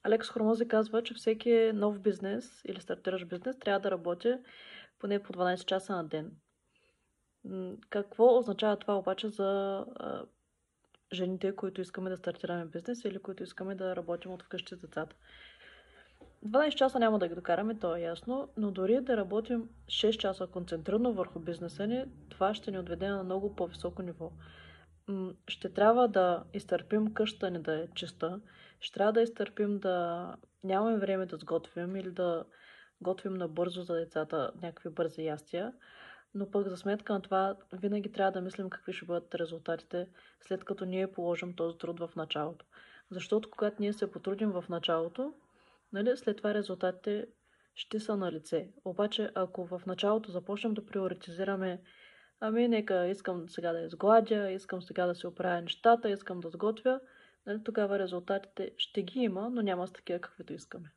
Алекс Хормози казва, че всеки нов бизнес или стартиращ бизнес трябва да работи поне по 12 часа на ден. Какво означава това обаче за жените, които искаме да стартираме бизнес или които искаме да работим от вкъщи с децата? 12 часа няма да ги докараме, то е ясно, но дори да работим 6 часа концентрирано върху бизнеса ни, това ще ни отведе на много по-високо ниво. Ще трябва да изтърпим къщата ни да е чиста, ще трябва да изтърпим да нямаме време да сготвим или да готвим набързо за децата някакви бързи ястия, но пък за сметка на това винаги трябва да мислим какви ще бъдат резултатите, след като ние положим този труд в началото. Защото когато ние се потрудим в началото, нали, след това резултатите ще са на лице. Обаче, ако в началото започнем да приоритизираме, нека искам сега да изгладя, искам сега да се оправя нещата, искам да сготвя, нали, тогава резултатите ще ги има, но няма с такива каквито искаме.